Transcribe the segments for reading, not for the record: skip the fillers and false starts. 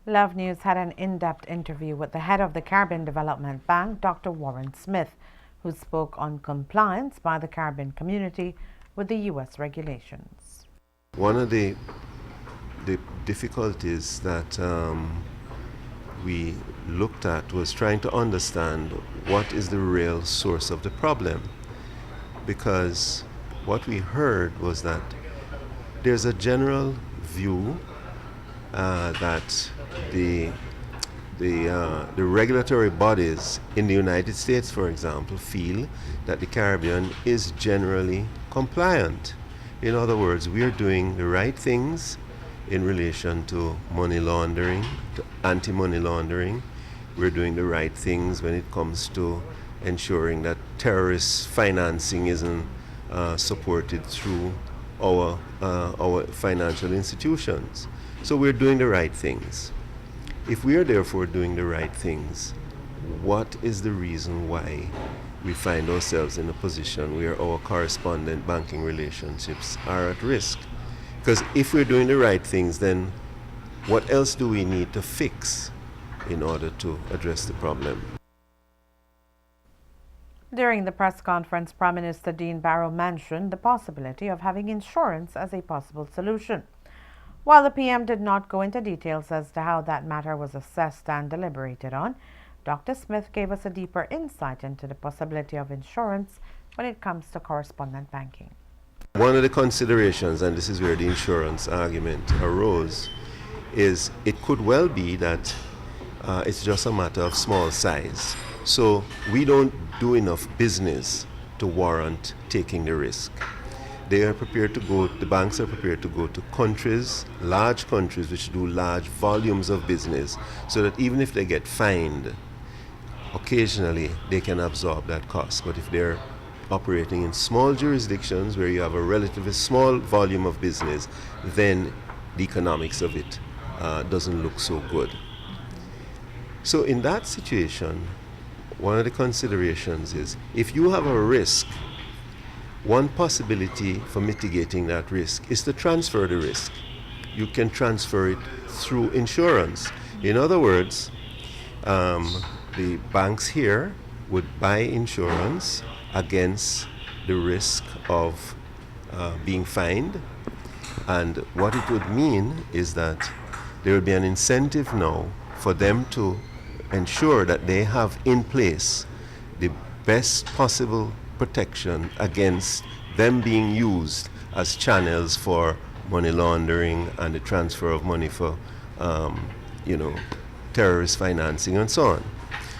Love News had an in-depth interview with the head of the Caribbean Development Bank, Dr. Warren Smith, who spoke on compliance by the Caribbean community with the U.S. regulations. One of the difficulties that we looked at was trying to understand what is the real source of the problem, because what we heard was that there's a general view that the regulatory bodies in the United States, for example, feel that the Caribbean is generally compliant. In other words, we are doing the right things in relation to money laundering, to anti-money laundering. We're doing the right things when it comes to ensuring that terrorist financing isn't supported through our financial institutions. So we're doing the right things. If we are therefore doing the right things, what is the reason why we find ourselves in a position where our correspondent banking relationships are at risk? Because if we're doing the right things, then what else do we need to fix in order to address the problem? During the press conference, Prime Minister Dean Barrow mentioned the possibility of having insurance as a possible solution. While the PM did not go into details as to how that matter was assessed and deliberated on, Dr. Smith gave us a deeper insight into the possibility of insurance when it comes to correspondent banking. One of the considerations, and this is where the insurance argument arose, is it could well be that it's just a matter of small size. So we don't do enough business to warrant taking the risk. They are prepared to go, the banks are prepared to go to countries, large countries which do large volumes of business, so that even if they get fined, occasionally they can absorb that cost. But if they're operating in small jurisdictions where you have a relatively small volume of business, then the economics of it doesn't look so good. So in that situation, one of the considerations is if you have a risk, one possibility for mitigating that risk is to transfer the risk. You can transfer it through insurance. In other words, the banks here would buy insurance against the risk of being fined. And what it would mean is that there would be an incentive now for them to ensure that they have in place the best possible protection against them being used as channels for money laundering and the transfer of money for terrorist financing and so on.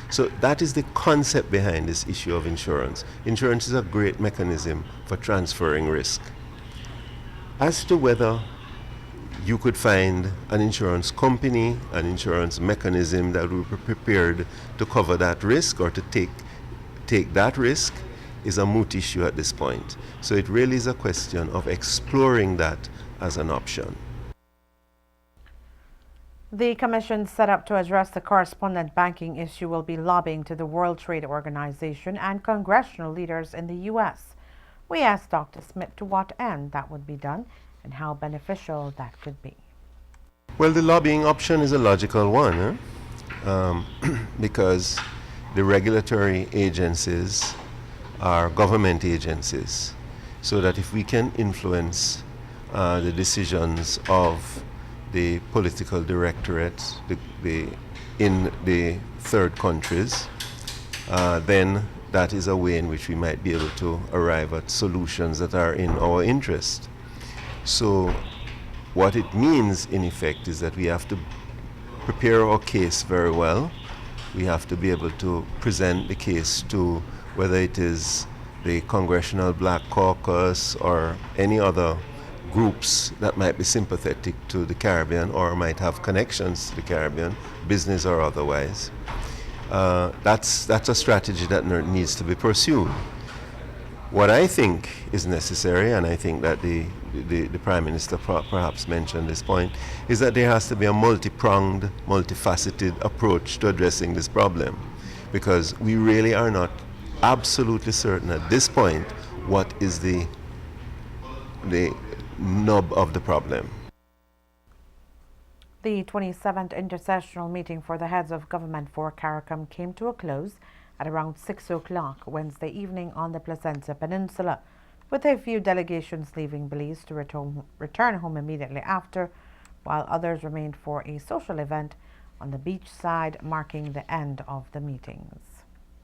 So that is the concept behind this issue of insurance. Insurance is a great mechanism for transferring risk. As to whether you could find an insurance company, an insurance mechanism that would be prepared to cover that risk or to take that risk, is a moot issue at this point. So it really is a question of exploring that as an option. The commission set up to address the correspondent banking issue will be lobbying to the World Trade Organization and congressional leaders in the U.S. We asked Dr. Smith to what end that would be done and how beneficial that could be. Well, the lobbying option is a logical one, because the regulatory agencies are government agencies, so that if we can influence the decisions of the political directorate in the third countries, then that is a way in which we might be able to arrive at solutions that are in our interest. So what it means in effect is that we have to prepare our case very well. We have to be able to present the case to whether it is the Congressional Black Caucus or any other groups that might be sympathetic to the Caribbean or might have connections to the Caribbean, business or otherwise. That's a strategy that needs to be pursued. What I think is necessary, and I think that the Prime Minister perhaps mentioned this point, is that there has to be a multi-pronged, multifaceted approach to addressing this problem, because we really are not absolutely certain at this point what is the nub of the problem. The 27th intercessional meeting for the heads of government for CARICOM came to a close at around 6 o'clock Wednesday evening on the Placentia Peninsula, with a few delegations leaving Belize to return home immediately after, while others remained for a social event on the beach side, marking the end of the meetings.